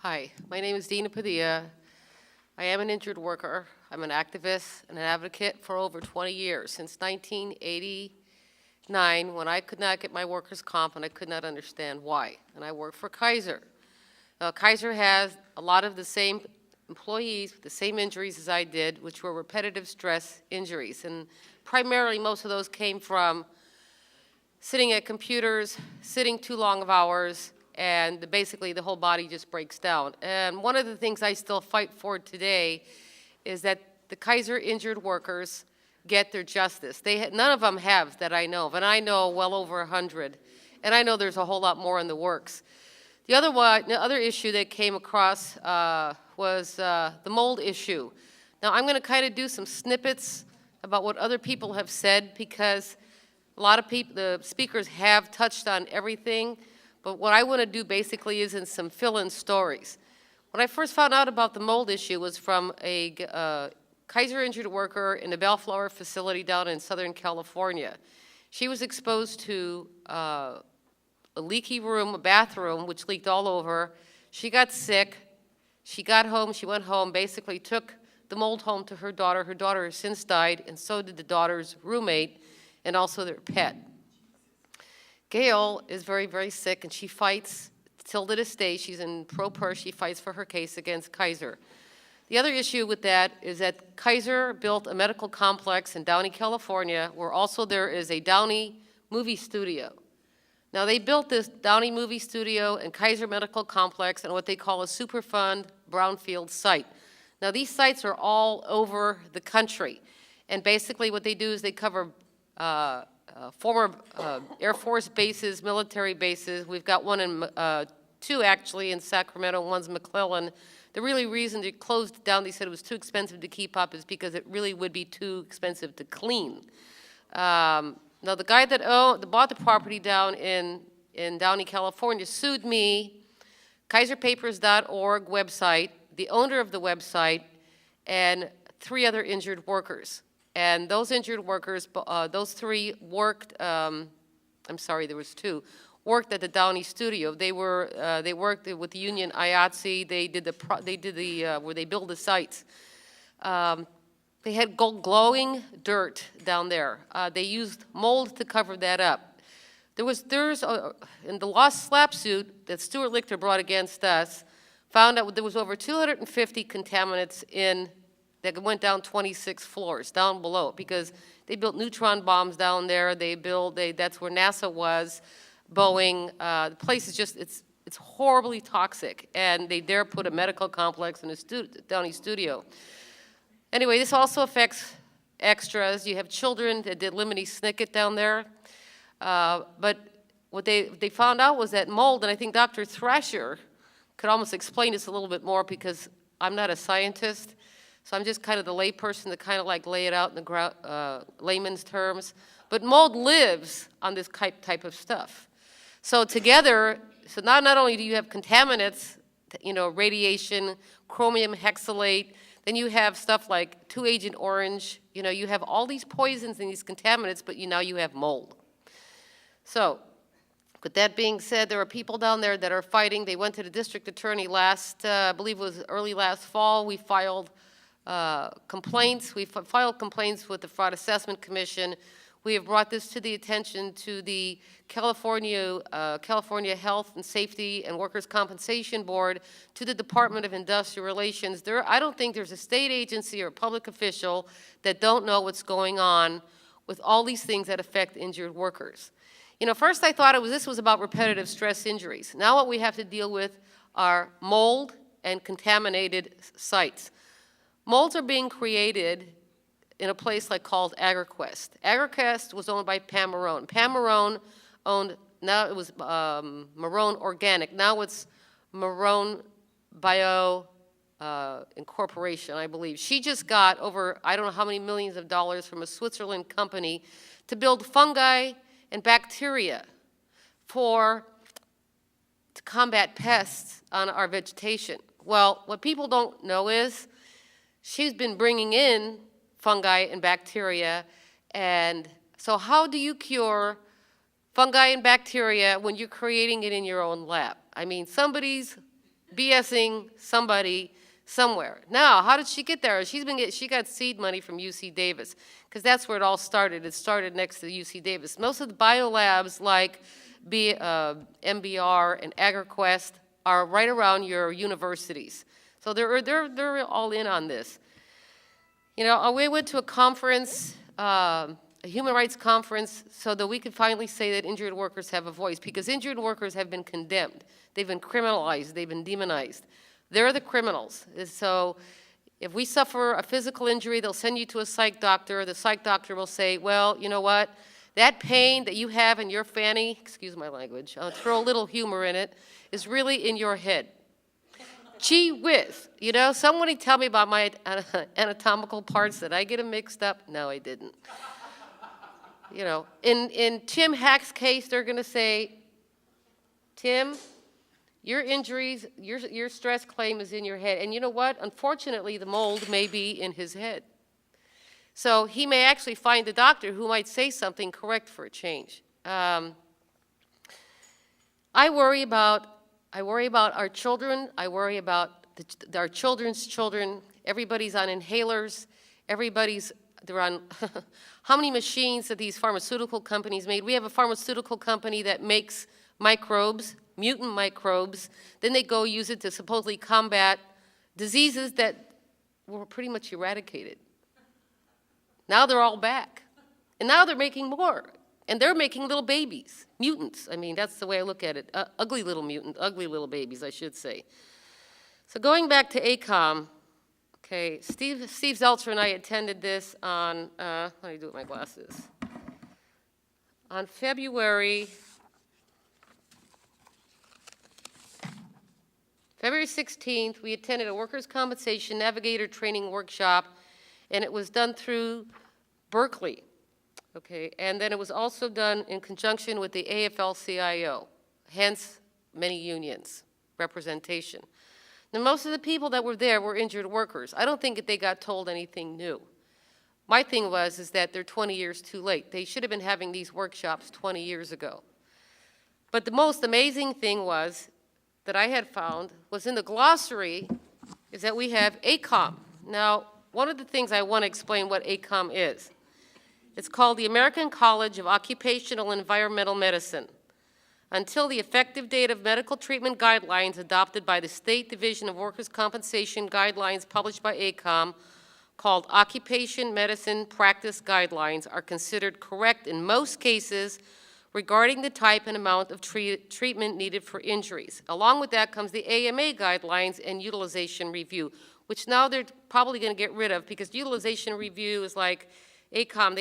Hi, my name is Dina Padilla. I am an injured worker. I'm an activist and an advocate for over 20 years, since 1989, when I could not get my workers' comp and I could not understand why. And I work for Kaiser. Now, Kaiser has a lot of the same employees with the same injuries as I did, which were repetitive stress injuries. And primarily, most of those came from sitting at computers, sitting too long of hours, and basically the whole body just breaks down. And one of the things I still fight for today is that the Kaiser injured workers get their justice. None of them have that I know of, and I know well over 100, and I know there's a whole lot more in the works. The other issue that came across was the mold issue. Now I'm going to kind of do some snippets about what other people have said, because a lot of people, the speakers have touched on everything. But what I want to do basically is in some fill-in stories. When I first found out about the mold issue was from a Kaiser injured worker in the Bellflower facility down in Southern California. She was exposed to a leaky room, a bathroom, which leaked all over. She got sick. She got home. She went home, basically took the mold home to her daughter. Her daughter has since died, and so did the daughter's roommate and also their pet. Gail is very, very sick, and she fights till to this day. She's in pro per. She fights for her case against Kaiser. The other issue with that is that Kaiser built a medical complex in Downey, California, where also there is a Downey movie studio. Now, they built this Downey movie studio and Kaiser Medical Complex in what they call a Superfund brownfield site. Now, these sites are all over the country, and basically what they do is they cover former Air Force bases, military bases. We've got one in, two actually in Sacramento, one's McClellan. The really reason they closed down, they said it was too expensive to keep up, is because it really would be too expensive to clean. Now the guy that bought the property down in Downey, California sued me, kaiserpapers.org website, the owner of the website, and 3 other injured workers. And those injured workers, those 3 worked, I'm sorry, there was 2, worked at the Downey studio. They worked with the union IATSE. They did where they build the sites. They had glowing dirt down there. They used mold to cover that up. In the lost SLAPP suit that Stuart Lichter brought against us, found out there was over 250 contaminants that went down 26 floors down below, because they built neutron bombs down there. That's where NASA was, Boeing. The place is just, it's horribly toxic, and they dare put a medical complex in a Downey studio. Anyway, this also affects extras. You have children that did Lemony Snicket down there. But what they found out was that mold, and I think Dr. Thrasher could almost explain this a little bit more, because I'm not a scientist. So I'm just kind of the layperson to kind of like lay it out in the layman's terms. But mold lives on this type of stuff. So together, so not only do you have contaminants, radiation, chromium hexalate, then you have stuff like 2-Agent Orange. You have all these poisons and these contaminants, but now you have mold. So with that being said, there are people down there that are fighting. They went to the district attorney I believe it was early last fall. We filed complaints. We filed complaints with the Fraud Assessment Commission. We have brought this to the attention to the California Health and Safety and Workers' Compensation Board, to the Department of Industrial Relations. I don't think there's a state agency or public official that don't know what's going on with all these things that affect injured workers. First I thought this was about repetitive stress injuries. Now what we have to deal with are mold and contaminated sites. Molds are being created in a place called AgriQuest. AgriQuest was owned by Pam Marone. Pam Marone owned, now it was Marone Organic. Now it's Marone Bio Incorporation, I believe. She just got over, I don't know how many millions of dollars from a Switzerland company to build fungi and bacteria to combat pests on our vegetation. Well, what people don't know is she's been bringing in fungi and bacteria, and so how do you cure fungi and bacteria when you're creating it in your own lab? I mean, somebody's BSing somebody somewhere. Now, how did she get there? She got seed money from UC Davis, because that's where it all started. It started next to UC Davis. Most of the biolabs like MBR and AgriQuest are right around your universities. So they're all in on this. You know, we went to a conference, a human rights conference, so that we could finally say that injured workers have a voice, because injured workers have been condemned. They've been criminalized. They've been demonized. They're the criminals. So if we suffer a physical injury, they'll send you to a psych doctor. The psych doctor will say, well, you know what? That pain that you have in your fanny, excuse my language, I'll throw a little humor in it, is really in your head. Gee whiz, you know, somebody tell me about my anatomical parts. Did I get them mixed up? No, I didn't. You know, in Tim Hack's case, they're going to say, Tim, your injuries, your stress claim is in your head. And you know what? Unfortunately, the mold may be in his head. So he may actually find a doctor who might say something correct for a change. I worry about our children. I worry about our children's children. Everybody's on inhalers. They're on how many machines that these pharmaceutical companies made. We have a pharmaceutical company that makes microbes, mutant microbes. Then they go use it to supposedly combat diseases that were pretty much eradicated. Now they're all back. And now they're making more. And they're making little babies, mutants. I mean, that's the way I look at it. Ugly little mutant, ugly little babies, I should say. So going back to ACOEM, okay, Steve Zeltzer and I attended this on, how do I do it with my glasses? On February 16th, we attended a workers' compensation navigator training workshop, and it was done through Berkeley. Okay, and then it was also done in conjunction with the AFL-CIO, hence many unions, representation. Now, most of the people that were there were injured workers. I don't think that they got told anything new. My thing is that they're 20 years too late. They should have been having these workshops 20 years ago. But the most amazing thing that I had found was in the glossary is that we have ACOEM. Now, one of the things I want to explain what ACOEM is. It's called the American College of Occupational and Environmental Medicine. Until the effective date of medical treatment guidelines adopted by the State Division of Workers' Compensation Guidelines published by ACOEM, called Occupation Medicine Practice Guidelines, are considered correct in most cases regarding the type and amount of treatment needed for injuries. Along with that comes the AMA guidelines and utilization review, which now they're probably going to get rid of, because utilization review is like ACOEM.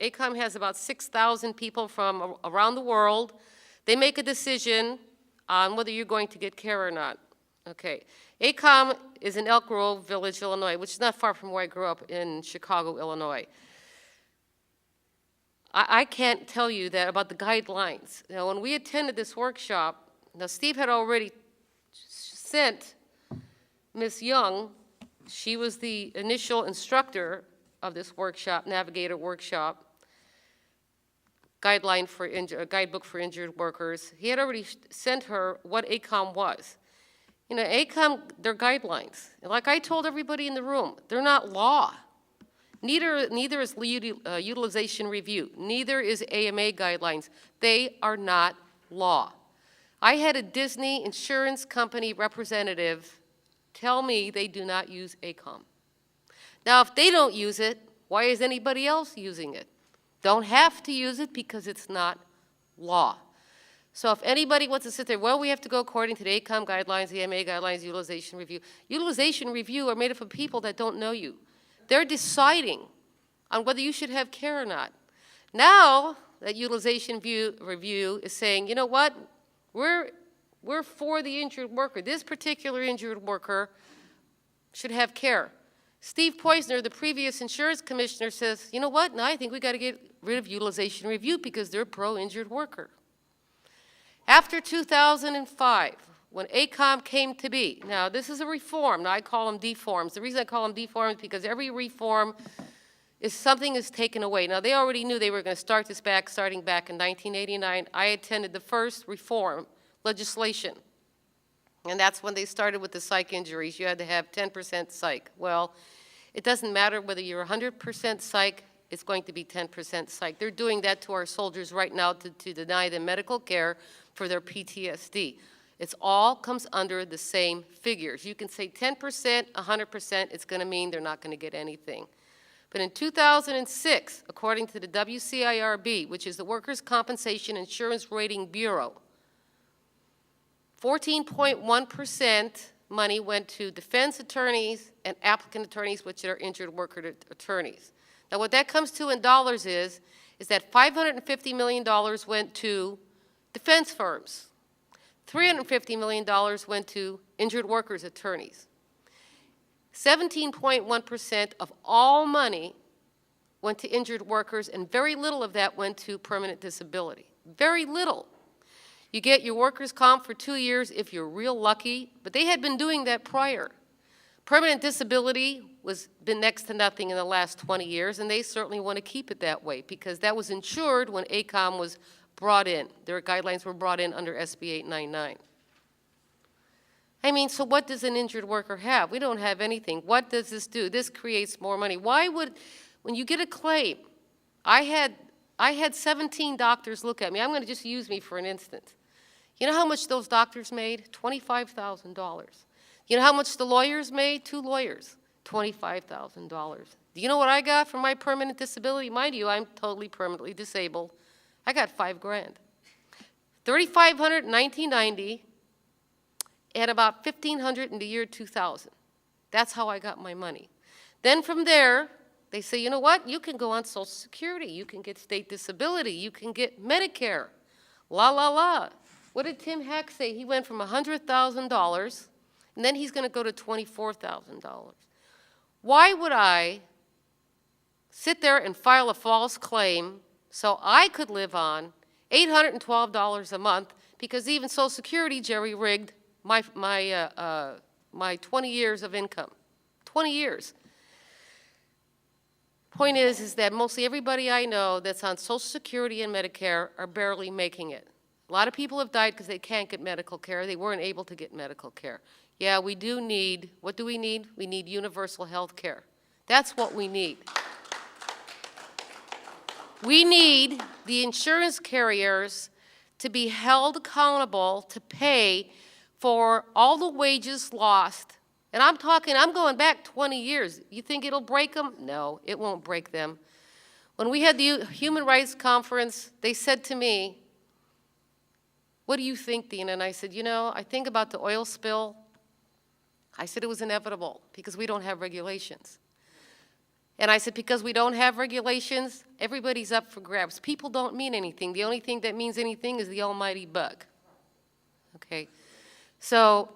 ACOEM has about 6,000 people from around the world. They make a decision on whether you're going to get care or not. Okay. ACOEM is in Elk Grove Village, Illinois, which is not far from where I grew up in Chicago, Illinois. I can't tell you that about the guidelines. Now, when we attended this workshop, now Steve had already sent Ms. Young. She was the initial instructor of this workshop, navigator workshop, guidebook for injured workers. He had already sent her what ACOEM was. You know, ACOEM, they're guidelines. And like I told everybody in the room, they're not law. Neither is utilization review. Neither is AMA guidelines. They are not law. I had a Disney insurance company representative tell me they do not use ACOEM. Now, if they don't use it, why is anybody else using it? Don't have to use it because it's not law. So if anybody wants to sit there, well, we have to go according to the ACOEM guidelines, the AMA guidelines, utilization review. Utilization review are made up of people that don't know you. They're deciding on whether you should have care or not. Now that utilization review is saying, you know what, we're for the injured worker. This particular injured worker should have care. Steve Poizner, the previous insurance commissioner, says, you know what, now I think we got to get rid of utilization review because they're pro-injured worker. After 2005, when ACOEM came to be, now this is a reform, now I call them deforms. The reason I call them deforms is because every reform is something is taken away. Now they already knew they were going to start this starting back in 1989. I attended the first reform legislation. And that's when they started with the psych injuries. You had to have 10% psych. Well, it doesn't matter whether you're 100% psych, it's going to be 10% psych. They're doing that to our soldiers right now to deny them medical care for their PTSD. It's all comes under the same figures. You can say 10%, 100%, it's going to mean they're not going to get anything. But in 2006, according to the WCIRB, which is the Workers' Compensation Insurance Rating Bureau, 14.1% money went to defense attorneys and applicant attorneys, which are injured worker attorneys. Now, what that comes to in dollars is that $550 million went to defense firms. $350 million went to injured workers attorneys. 17.1% of all money went to injured workers, and very little of that went to permanent disability. Very little. You get your workers' comp for 2 years if you're real lucky, but they had been doing that prior. Permanent disability was been next to nothing in the last 20 years, and they certainly want to keep it that way because that was insured when ACOEM was brought in. Their guidelines were brought in under SB 899. I mean, so what does an injured worker have? We don't have anything. What does this do? This creates more money. Why would, when you get a claim, I had 17 doctors look at me. I'm going to just use me for an instance. You know how much those doctors made? $25,000. You know how much the lawyers made? 2 lawyers, $25,000. Do you know what I got for my permanent disability? Mind you, I'm totally permanently disabled. I got $5 grand. $3,500 in 1990 and about $1,500 in the year 2000. That's how I got my money. Then from there, they say, you know what? You can go on Social Security. You can get state disability. You can get Medicare. La, la, la. What did Tim Hack say? He went from $100,000, and then he's going to go to $24,000. Why would I sit there and file a false claim so I could live on $812 a month because even Social Security jerry-rigged my 20 years of income? 20 years. Point is that mostly everybody I know that's on Social Security and Medicare are barely making it. A lot of people have died because they can't get medical care. They weren't able to get medical care. Yeah, we do need, what do we need? We need universal health care. That's what we need. We need the insurance carriers to be held accountable to pay for all the wages lost. And I'm going back 20 years. You think it'll break them? No, it won't break them. When we had the Human Rights Conference, they said to me, what do you think, Dina? And I said, you know, I think about the oil spill. I said it was inevitable because we don't have regulations. And I said, because we don't have regulations, everybody's up for grabs. People don't mean anything. The only thing that means anything is the almighty bug. Okay? So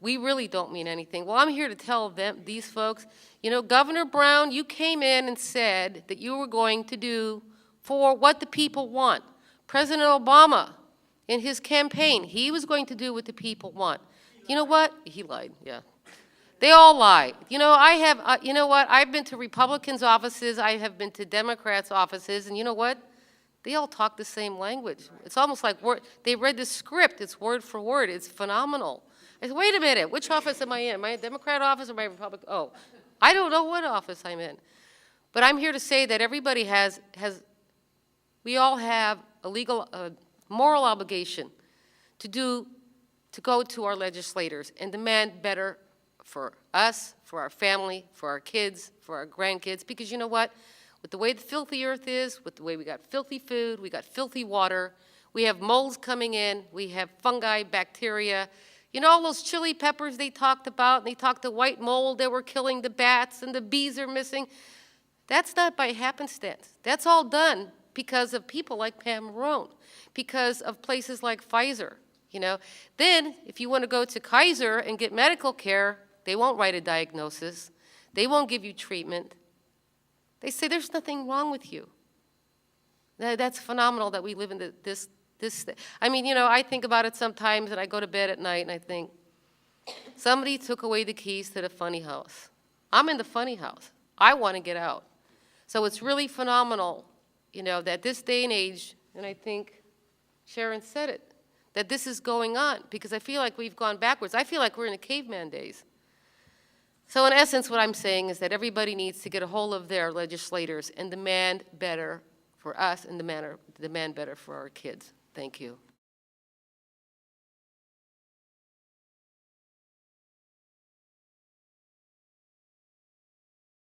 we really don't mean anything. Well, I'm here to tell them, these folks, you know, Governor Brown, you came in and said that you were going to do for what the people want. President Obama, in his campaign, he was going to do what the people want. You know what? He lied, yeah. They all lie. You know, you know what? I've been to Republicans' offices, I have been to Democrats' offices, and you know what? They all talk the same language. It's almost like they read the script. It's word for word. It's phenomenal. I said, wait a minute, which office am I in? Am I in a Democrat office or am I in Republican? Oh, I don't know what office I'm in. But I'm here to say that everybody we all have a legal, moral obligation to go to our legislators and demand better for us, for our family, for our kids, for our grandkids, because you know what? With the way the filthy earth is, with the way we got filthy food, we got filthy water, we have molds coming in, we have fungi, bacteria. You know all those chili peppers they talked about, and they talked the white mold that were killing the bats and the bees are missing? That's not by happenstance. That's all done because of people like Pam Marone, because of places like Pfizer, you know. Then, if you want to go to Kaiser and get medical care, they won't write a diagnosis. They won't give you treatment. They say there's nothing wrong with you. That's phenomenal that we live in this. I mean, you know, I think about it sometimes, and I go to bed at night, and I think, somebody took away the keys to the funny house. I'm in the funny house. I want to get out. So it's really phenomenal, you know, that this day and age, and I think Sharon said it, that this is going on, because I feel like we've gone backwards. I feel like we're in the caveman days. So in essence, what I'm saying is that everybody needs to get a hold of their legislators and demand better for us and demand better for our kids. Thank you.